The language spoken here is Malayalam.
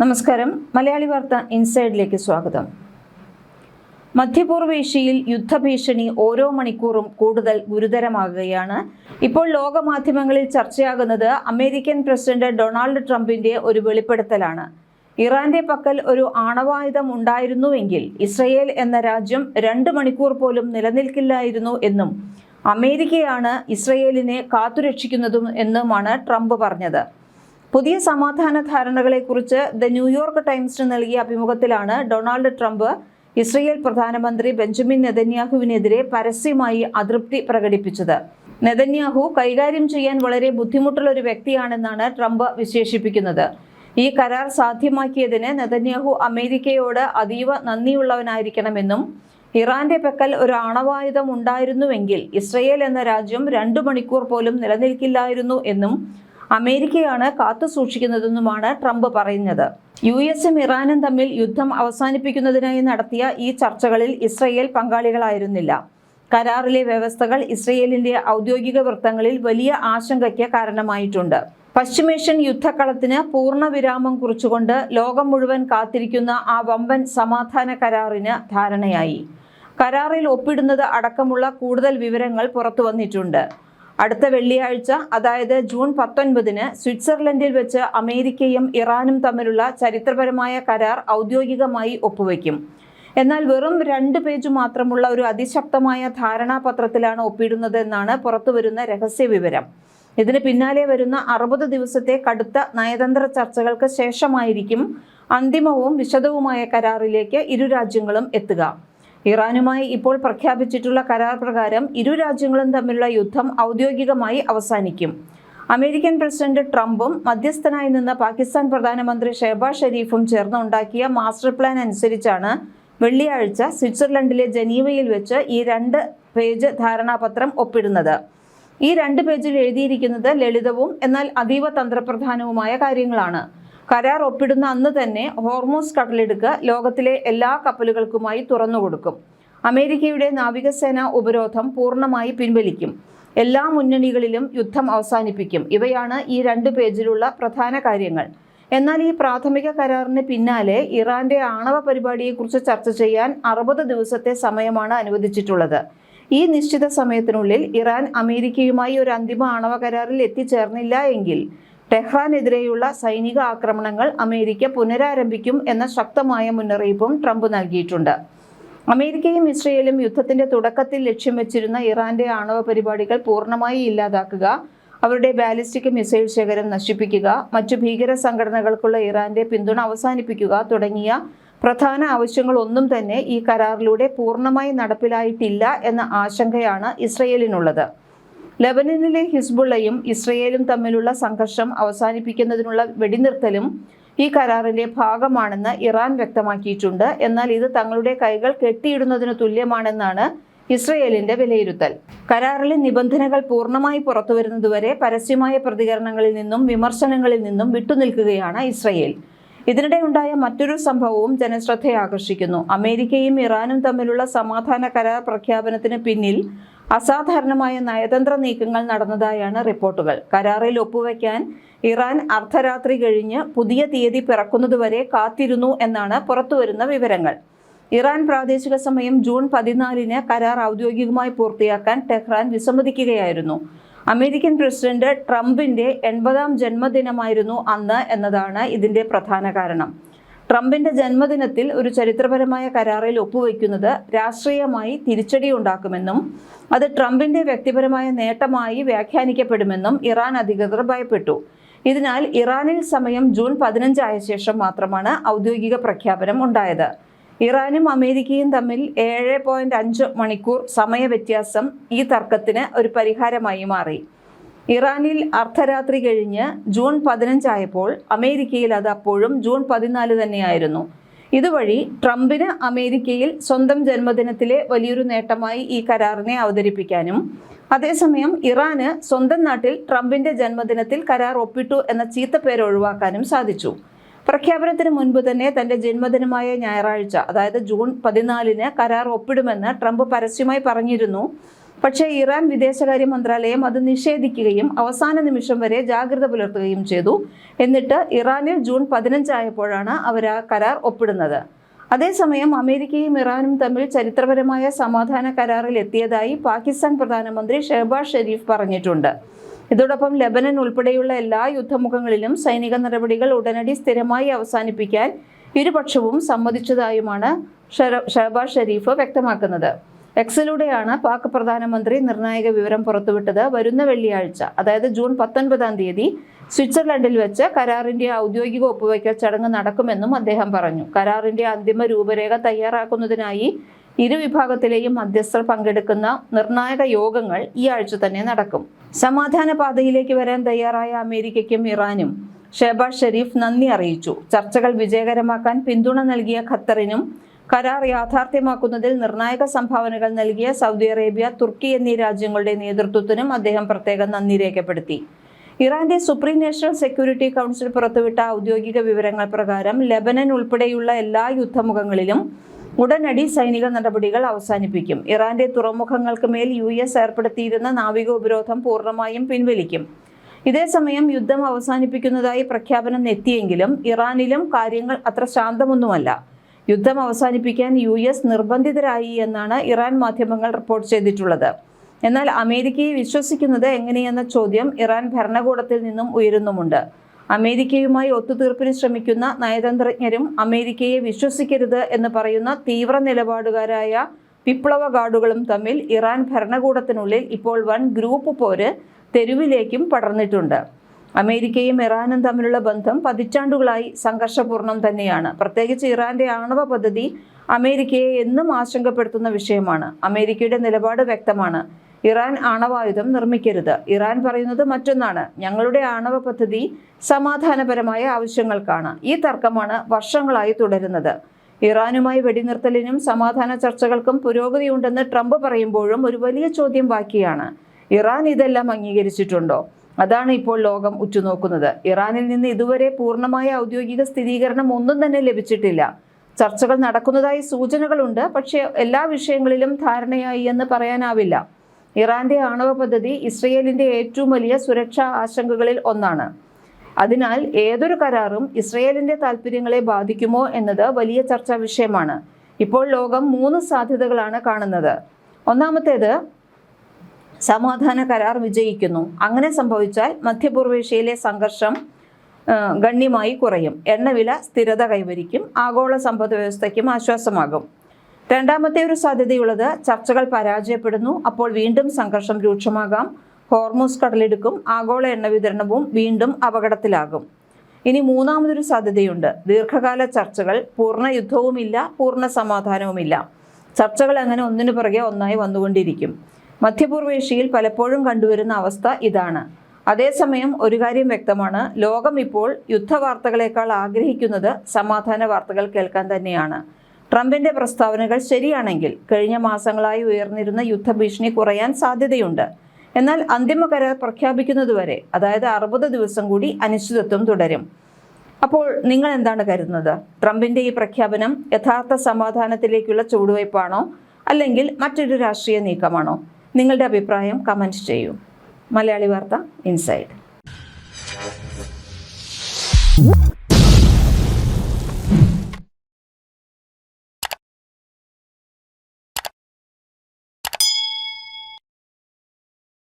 നമസ്കാരം. മലയാളി വാർത്ത ഇൻസൈഡിലേക്ക് സ്വാഗതം. മധ്യപൂർവേഷ്യയിൽ യുദ്ധഭീഷണി ഓരോ മണിക്കൂറും കൂടുതൽ ഗുരുതരമാകുകയാണ്. ഇപ്പോൾ ലോകമാധ്യമങ്ങളിൽ ചർച്ചയാകുന്നത് അമേരിക്കൻ പ്രസിഡന്റ് ഡൊണാൾഡ് ട്രംപിന്റെ ഒരു വെളിപ്പെടുത്തലാണ്. ഇറാന്റെ പക്കൽ ഒരു ആണവായുധം ഉണ്ടായിരുന്നുവെങ്കിൽ ഇസ്രയേൽ എന്ന രാജ്യം 2 മണിക്കൂർ പോലും നിലനിൽക്കില്ലായിരുന്നു എന്നും അമേരിക്കയാണ് ഇസ്രയേലിനെ കാത്തുരക്ഷിക്കുന്നതും എന്നുമാണ് ട്രംപ് പറഞ്ഞത്. പുതിയ സമാധാന ധാരണകളെക്കുറിച്ച് ദ ന്യൂയോർക്ക് ടൈംസിന് നൽകിയ അഭിമുഖത്തിലാണ് ഡൊണാൾഡ് ട്രംപ് ഇസ്രയേൽ പ്രധാനമന്ത്രി ബെഞ്ചമിൻ നെതന്യാഹുവിനെതിരെ പരസ്യമായി അതൃപ്തി പ്രകടിപ്പിച്ചത്. നെതന്യാഹു കൈകാര്യം ചെയ്യാൻ വളരെ ബുദ്ധിമുട്ടുള്ള ഒരു വ്യക്തിയാണെന്നാണ് ട്രംപ് വിശേഷിപ്പിക്കുന്നത്. ഈ കരാർ സാധ്യമാക്കിയതിന് നെതന്യാഹു അമേരിക്കയോട് അതീവ നന്ദിയുള്ളവനായിരിക്കണമെന്നും ഇറാന്റെ പക്കൽ ഒരു ആണവായുധം ഉണ്ടായിരുന്നുവെങ്കിൽ ഇസ്രയേൽ എന്ന രാജ്യം 2 മണിക്കൂർ പോലും നിലനിൽക്കില്ലായിരുന്നു എന്നും അമേരിക്കയാണ് കാത്തുസൂക്ഷിക്കുന്നതെന്നുമാണ് ട്രംപ് പറയുന്നത്. US-ഉം ഇറാനും തമ്മിൽ യുദ്ധം അവസാനിപ്പിക്കുന്നതിനായി നടത്തിയ ഈ ചർച്ചകളിൽ ഇസ്രയേൽ പങ്കാളികളായിരുന്നില്ല. കരാറിലെ വ്യവസ്ഥകൾ ഇസ്രയേലിന്റെ ഔദ്യോഗിക വൃത്തങ്ങളിൽ വലിയ ആശങ്കയ്ക്ക് കാരണമായിട്ടുണ്ട്. പശ്ചിമേഷ്യൻ യുദ്ധക്കളത്തിന് പൂർണ്ണ വിരാമം കുറിച്ചുകൊണ്ട് ലോകം മുഴുവൻ കാത്തിരിക്കുന്ന ആ വമ്പൻ സമാധാന കരാറിന് ധാരണയായി. കരാറിൽ ഒപ്പിടുന്നത് അടക്കമുള്ള കൂടുതൽ വിവരങ്ങൾ പുറത്തു വന്നിട്ടുണ്ട്. അടുത്ത വെള്ളിയാഴ്ച, അതായത് ജൂൺ 19-ന് സ്വിറ്റ്സർലൻഡിൽ വെച്ച് അമേരിക്കയും ഇറാനും തമ്മിലുള്ള ചരിത്രപരമായ കരാർ ഔദ്യോഗികമായി ഒപ്പുവെക്കും. എന്നാൽ വെറും 2 പേജ് മാത്രമുള്ള ഒരു അതിശക്തമായ ധാരണാപത്രത്തിലാണ് ഒപ്പിടുന്നതെന്നാണ് പുറത്തുവരുന്ന രഹസ്യ വിവരം. ഇതിന് പിന്നാലെ വരുന്ന 60 ദിവസത്തെ കടുത്ത നയതന്ത്ര ചർച്ചകൾക്ക് ശേഷമായിരിക്കും അന്തിമവും വിശദവുമായ കരാറിലേക്ക് ഇരു രാജ്യങ്ങളും എത്തുക. ഇറാനുമായി ഇപ്പോൾ പ്രഖ്യാപിച്ചിട്ടുള്ള കരാർ പ്രകാരം ഇരു രാജ്യങ്ങളും തമ്മിലുള്ള യുദ്ധം ഔദ്യോഗികമായി അവസാനിക്കും. അമേരിക്കൻ പ്രസിഡന്റ് ട്രംപും മധ്യസ്ഥനായി നിന്ന പാകിസ്ഥാൻ പ്രധാനമന്ത്രി ഷെഹബാസ് ഷെരീഫും ചേർന്ന് ഉണ്ടാക്കിയ മാസ്റ്റർ പ്ലാൻ അനുസരിച്ചാണ് വെള്ളിയാഴ്ച സ്വിറ്റ്സർലൻഡിലെ ജനീവയിൽ വെച്ച് ഈ 2 പേജ് ധാരണാപത്രം ഒപ്പിടുന്നത്. ഈ 2 പേജിൽ എഴുതിയിരിക്കുന്നത് ലളിതവും എന്നാൽ അതീവ തന്ത്രപ്രധാനവുമായ കാര്യങ്ങളാണ്. കരാർ ഒപ്പിടുന്ന അന്ന് തന്നെ ഹോർമൂസ് കടലിടുക്ക് ലോകത്തിലെ എല്ലാ കപ്പലുകൾക്കുമായി തുറന്നുകൊടുക്കും. അമേരിക്കയുടെ നാവികസേന ഉപരോധം പൂർണ്ണമായി പിൻവലിക്കും. എല്ലാ മുന്നണികളിലും യുദ്ധം അവസാനിപ്പിക്കും. ഇവയാണ് ഈ 2 പേജിലുള്ള പ്രധാന കാര്യങ്ങൾ. എന്നാൽ ഈ പ്രാഥമിക കരാറിന് പിന്നാലെ ഇറാന്റെ ആണവ പരിപാടിയെക്കുറിച്ച് ചർച്ച ചെയ്യാൻ 60 ദിവസത്തെ സമയമാണ് അനുവദിച്ചിട്ടുള്ളത്. ഈ നിശ്ചിത സമയത്തിനുള്ളിൽ ഇറാൻ അമേരിക്കയുമായി ഒരു അന്തിമ ആണവ കരാറിൽ എത്തിച്ചേർന്നില്ല എങ്കിൽ ടെഹ്റാനെതിരെയുള്ള സൈനിക ആക്രമണങ്ങൾ അമേരിക്ക പുനരാരംഭിക്കും എന്ന ശക്തമായ മുന്നറിയിപ്പും ട്രംപ് നൽകിയിട്ടുണ്ട്. അമേരിക്കയും ഇസ്രയേലും യുദ്ധത്തിന്റെ തുടക്കത്തിൽ ലക്ഷ്യം വെച്ചിരുന്ന ഇറാന്റെ ആണവ പരിപാടികൾ പൂർണ്ണമായി ഇല്ലാതാക്കുക, അവരുടെ ബാലിസ്റ്റിക് മിസൈൽ ശേഖരം നശിപ്പിക്കുക, മറ്റു ഭീകര സംഘടനകൾക്കുള്ള ഇറാന്റെ പിന്തുണ അവസാനിപ്പിക്കുക തുടങ്ങിയ പ്രധാന ആവശ്യങ്ങളൊന്നും തന്നെ ഈ കരാറിലൂടെ പൂർണ്ണമായി നടപ്പിലായിട്ടില്ല എന്ന ആശങ്കയാണ് ഇസ്രയേലിനുള്ളത്. ലെബനനിലെ ഹിസ്ബുള്ളയും ഇസ്രയേലും തമ്മിലുള്ള സംഘർഷം അവസാനിപ്പിക്കുന്നതിനുള്ള വെടിനിർത്തലും ഈ കരാറിന്റെ ഭാഗമാണെന്ന് ഇറാൻ വ്യക്തമാക്കിയിട്ടുണ്ട്. എന്നാൽ ഇത് തങ്ങളുടെ കൈകൾ കെട്ടിയിടുന്നതിന് തുല്യമാണെന്നാണ് ഇസ്രയേലിന്റെ വിലയിരുത്തൽ. കരാറിലെ നിബന്ധനകൾ പൂർണ്ണമായി പുറത്തുവരുന്നതുവരെ പരസ്യമായ പ്രതികരണങ്ങളിൽ നിന്നും വിമർശനങ്ങളിൽ നിന്നും വിട്ടുനിൽക്കുകയാണ് ഇസ്രയേൽ. ഇതിനിടെ ഉണ്ടായ മറ്റൊരു സംഭവവും ജനശ്രദ്ധയാകർഷിക്കുന്നു. അമേരിക്കയും ഇറാനും തമ്മിലുള്ള സമാധാന കരാർ പ്രഖ്യാപനത്തിന് പിന്നിൽ അസാധാരണമായ നയതന്ത്ര നീക്കങ്ങൾ നടന്നതായാണ് റിപ്പോർട്ടുകൾ. കരാറിൽ ഒപ്പുവെക്കാൻ ഇറാൻ അർദ്ധരാത്രി കഴിഞ്ഞ് പുതിയ തീയതി പിറക്കുന്നതുവരെ കാത്തിരുന്നു എന്നാണ് പുറത്തുവരുന്ന വിവരങ്ങൾ. ഇറാൻ പ്രാദേശിക സമയം ജൂൺ 14-ന് കരാർ ഔദ്യോഗികമായി പൂർത്തിയാക്കാൻ ടെഹ്റാൻ വിസമ്മതിക്കുകയായിരുന്നു. അമേരിക്കൻ പ്രസിഡന്റ് ട്രംപിന്റെ 80-ാം ജന്മദിനമായിരുന്നു അന്ന് എന്നതാണ് ഇതിന്റെ പ്രധാന കാരണം. ട്രംപിന്റെ ജന്മദിനത്തിൽ ഒരു ചരിത്രപരമായ കരാറിൽ ഒപ്പുവെക്കുന്നത് രാഷ്ട്രീയമായി തിരിച്ചടി ഉണ്ടാക്കുമെന്നും അത് ട്രംപിന്റെ വ്യക്തിപരമായ നേട്ടമായി വ്യാഖ്യാനിക്കപ്പെടുമെന്നും ഇറാൻ അധികൃതർ ഭയപ്പെട്ടു. ഇതിനാൽ ഇറാനിൽ സമയം ജൂൺ 15 ആയ ശേഷം മാത്രമാണ് ഔദ്യോഗിക പ്രഖ്യാപനം ഉണ്ടായത്. ഇറാനും അമേരിക്കയും തമ്മിൽ 7.5 മണിക്കൂർ സമയ വ്യത്യാസം ഈ തർക്കത്തിന് ഒരു പരിഹാരമായി മാറി. ഇറാനിൽ അർദ്ധരാത്രി കഴിഞ്ഞ് ജൂൺ 15 ആയപ്പോൾ അമേരിക്കയിൽ അത് അപ്പോഴും ജൂൺ 14 തന്നെയായിരുന്നു. ഇതുവഴി ട്രംപിന് അമേരിക്കയിൽ സ്വന്തം ജന്മദിനത്തിലെ വലിയൊരു നേട്ടമായി ഈ കരാറിനെ അവതരിപ്പിക്കാനും അതേസമയം ഇറാന് സ്വന്തം നാട്ടിൽ ട്രംപിന്റെ ജന്മദിനത്തിൽ കരാർ ഒപ്പിട്ടു എന്ന ചീത്തപ്പേര് ഒഴിവാക്കാനും സാധിച്ചു. പ്രഖ്യാപനത്തിന് മുൻപ് തന്നെ തന്റെ ജന്മദിനമായ ഞായറാഴ്ച, അതായത് ജൂൺ 14-ന് കരാർ ഒപ്പിടുമെന്ന് ട്രംപ് പരസ്യമായി പറഞ്ഞിരുന്നു. പക്ഷേ ഇറാൻ വിദേശകാര്യ മന്ത്രാലയം അത് നിഷേധിക്കുകയും അവസാന നിമിഷം വരെ ജാഗ്രത പുലർത്തുകയും ചെയ്തു. എന്നിട്ട് ഇറാനിൽ ജൂൺ 15 ആയപ്പോഴാണ് അവർ ആ കരാർ ഒപ്പിടുന്നത്. അതേസമയം അമേരിക്കയും ഇറാനും തമ്മിൽ ചരിത്രപരമായ സമാധാന കരാറിൽ എത്തിയതായി പാകിസ്ഥാൻ പ്രധാനമന്ത്രി ഷെഹബാസ് ഷെരീഫ് പറഞ്ഞിട്ടുണ്ട്. ഇതോടൊപ്പം ലെബനൻ ഉൾപ്പെടെയുള്ള എല്ലാ യുദ്ധമുഖങ്ങളിലും സൈനിക നടപടികൾ ഉടനടി സ്ഥിരമായി അവസാനിപ്പിക്കാൻ ഇരുപക്ഷവും സമ്മതിച്ചതായുമാണ് ഷെഹബാസ് ഷെരീഫ് വ്യക്തമാക്കുന്നത്. എക്സിലൂടെയാണ് പാക് പ്രധാനമന്ത്രി നിർണായക വിവരം പുറത്തുവിട്ടത്. വരുന്ന വെള്ളിയാഴ്ച, അതായത് ജൂൺ 19 തീയതി സ്വിറ്റ്സർലൻഡിൽ വെച്ച് കരാറിന്റെ ഔദ്യോഗിക ഒപ്പുവയ്ക്കൽ ചടങ്ങ് നടക്കുമെന്നും അദ്ദേഹം പറഞ്ഞു. കരാറിന്റെ അന്തിമ രൂപരേഖ തയ്യാറാക്കുന്നതിനായി ഇരുവിഭാഗത്തിലെയും മധ്യസ്ഥർ പങ്കെടുക്കുന്ന നിർണായക യോഗങ്ങൾ ഈ ആഴ്ച തന്നെ നടക്കും. സമാധാന പാതയിലേക്ക് വരാൻ തയ്യാറായ അമേരിക്കയ്ക്കും ഇറാനും ഷെഹബാസ് ഷെരീഫ് നന്ദി അറിയിച്ചു. ചർച്ചകൾ വിജയകരമാക്കാൻ പിന്തുണ നൽകിയ ഖത്തറിനും കരാർ യാഥാർത്ഥ്യമാക്കുന്നതിൽ നിർണായക സംഭാവനകൾ നൽകിയ സൗദി അറേബ്യ, തുർക്കി എന്നീ രാജ്യങ്ങളുടെ നേതൃത്വത്തിനും അദ്ദേഹം പ്രത്യേകം നന്ദി രേഖപ്പെടുത്തി. ഇറാന്റെ സുപ്രീം നാഷണൽ സെക്യൂരിറ്റി കൗൺസിൽ പുറത്തുവിട്ട ഔദ്യോഗിക വിവരങ്ങൾ പ്രകാരം ലെബനൻ ഉൾപ്പെടെയുള്ള എല്ലാ യുദ്ധമുഖങ്ങളിലും ഉടനടി സൈനിക നടപടികൾ അവസാനിപ്പിക്കും. ഇറാന്റെ തുറമുഖങ്ങൾക്ക് മേൽ US ഏർപ്പെടുത്തിയിരുന്ന നാവിക ഉപരോധം പൂർണ്ണമായും പിൻവലിക്കും. ഇതേസമയം യുദ്ധം അവസാനിപ്പിക്കുന്നതായി പ്രഖ്യാപനം എത്തിയെങ്കിലും ഇറാനിലും കാര്യങ്ങൾ അത്ര ശാന്തമൊന്നുമല്ല. യുദ്ധം അവസാനിപ്പിക്കാൻ US നിർബന്ധിതരായി എന്നാണ് ഇറാൻ മാധ്യമങ്ങൾ റിപ്പോർട്ട് ചെയ്തിട്ടുള്ളത്. എന്നാൽ അമേരിക്കയെ വിശ്വസിക്കുന്നത് എങ്ങനെയെന്ന ചോദ്യം ഇറാൻ ഭരണകൂടത്തിൽ നിന്നും ഉയരുന്നുമുണ്ട്. അമേരിക്കയുമായി ഒത്തുതീർപ്പിന് ശ്രമിക്കുന്ന നയതന്ത്രജ്ഞരും അമേരിക്കയെ വിശ്വസിക്കരുത് എന്ന് പറയുന്ന തീവ്ര നിലപാടുകാരായ വിപ്ലവ ഗാർഡുകളും തമ്മിൽ ഇറാൻ ഭരണകൂടത്തിനുള്ളിൽ ഇപ്പോൾ വൻ ഗ്രൂപ്പ് പോര് തെരുവിലേക്കും പടർന്നിട്ടുണ്ട്. അമേരിക്കയും ഇറാനും തമ്മിലുള്ള ബന്ധം പതിറ്റാണ്ടുകളായി സംഘർഷപൂർണ്ണം തന്നെയാണ്. പ്രത്യേകിച്ച് ഇറാന്റെ ആണവ പദ്ധതി അമേരിക്കയെ എന്നും ആശങ്കപ്പെടുത്തുന്ന വിഷയമാണ്. അമേരിക്കയുടെ നിലപാട് വ്യക്തമാണ്. ഇറാൻ ആണവായുധം നിർമ്മിക്കരുത്. ഇറാൻ പറയുന്നത് മറ്റൊന്നാണ്. ഞങ്ങളുടെ ആണവ പദ്ധതി സമാധാനപരമായ ആവശ്യങ്ങൾക്കാണ്. ഈ തർക്കമാണ് വർഷങ്ങളായി തുടരുന്നത്. ഇറാനുമായി വെടിനിർത്തലിനും സമാധാന ചർച്ചകൾക്കും പുരോഗതിയുണ്ടെന്ന് ട്രംപ് പറയുമ്പോഴും ഒരു വലിയ ചോദ്യം ബാക്കിയാണ്. ഇറാൻ ഇതെല്ലാം അംഗീകരിച്ചിട്ടുണ്ടോ? അതാണ് ഇപ്പോൾ ലോകം ഉറ്റുനോക്കുന്നത്. ഇറാനിൽ നിന്ന് ഇതുവരെ പൂർണ്ണമായ ഔദ്യോഗിക സ്ഥിരീകരണം ഒന്നും തന്നെ ലഭിച്ചിട്ടില്ല. ചർച്ചകൾ നടക്കുന്നതായി സൂചനകളുണ്ട്. പക്ഷേ എല്ലാ വിഷയങ്ങളിലും ധാരണയായി എന്ന് പറയാനാവില്ല. ഇറാന്റെ ആണവ പദ്ധതി ഇസ്രയേലിന്റെ ഏറ്റവും വലിയ സുരക്ഷാ ആശങ്കകളിൽ ഒന്നാണ്. അതിനാൽ ഏതൊരു കരാറും ഇസ്രയേലിന്റെ താല്പര്യങ്ങളെ ബാധിക്കുമോ എന്നത് വലിയ ചർച്ചാ വിഷയമാണ്. ഇപ്പോൾ ലോകം 3 സാധ്യതകളാണ് കാണുന്നത്. ഒന്നാമത്തേത്, സമാധാന കരാർ വിജയിക്കുന്നു. അങ്ങനെ സംഭവിച്ചാൽ മധ്യപൂർവേഷ്യയിലെ സംഘർഷം ഗണ്യമായി കുറയും. എണ്ണവില സ്ഥിരത കൈവരിക്കും. ആഗോള സമ്പദ് വ്യവസ്ഥയ്ക്കും ആശ്വാസമാകും. രണ്ടാമത്തെ ഒരു സാധ്യതയുള്ളത്, ചർച്ചകൾ പരാജയപ്പെടുന്നു. അപ്പോൾ വീണ്ടും സംഘർഷം രൂക്ഷമാകാം. ഹോർമൂസ് കടലിടുക്കും. ആഗോള എണ്ണ വിതരണവും വീണ്ടും അപകടത്തിലാകും. ഇനി മൂന്നാമതൊരു സാധ്യതയുണ്ട്. ദീർഘകാല ചർച്ചകൾ. പൂർണ്ണ യുദ്ധവുമില്ല, പൂർണ്ണ സമാധാനവുമില്ല. ചർച്ചകൾ അങ്ങനെ ഒന്നിനു പുറകെ ഒന്നായി വന്നുകൊണ്ടിരിക്കും. മധ്യപൂർവേഷ്യയിൽ പലപ്പോഴും കണ്ടുവരുന്ന അവസ്ഥ ഇതാണ്. അതേസമയം ഒരു കാര്യം വ്യക്തമാണ്. ലോകം ഇപ്പോൾ യുദ്ധവാർത്തകളെക്കാൾ ആഗ്രഹിക്കുന്നത് സമാധാന വാർത്തകൾ കേൾക്കാൻ തന്നെയാണ്. ട്രംപിന്റെ പ്രസ്താവനകൾ ശരിയാണെങ്കിൽ കഴിഞ്ഞ മാസങ്ങളായി ഉയർന്നിരുന്ന യുദ്ധഭീഷണി കുറയാൻ സാധ്യതയുണ്ട്. എന്നാൽ അന്തിമ കരാർ പ്രഖ്യാപിക്കുന്നതുവരെ, അതായത് 60 ദിവസം കൂടി അനിശ്ചിതത്വം തുടരും. അപ്പോൾ നിങ്ങൾ എന്താണ് കരുതുന്നത്? ട്രംപിന്റെ ഈ പ്രഖ്യാപനം യഥാർത്ഥ സമാധാനത്തിലേക്കുള്ള ചുവടുവയ്പ്പാണോ, അല്ലെങ്കിൽ മറ്റൊരു രാഷ്ട്രീയ നീക്കമാണോ? നിങ്ങളുടെ അഭിപ്രായം കമൻറ്റ് ചെയ്യൂ. മലയാളി വാർത്ത ഇൻസൈഡ്.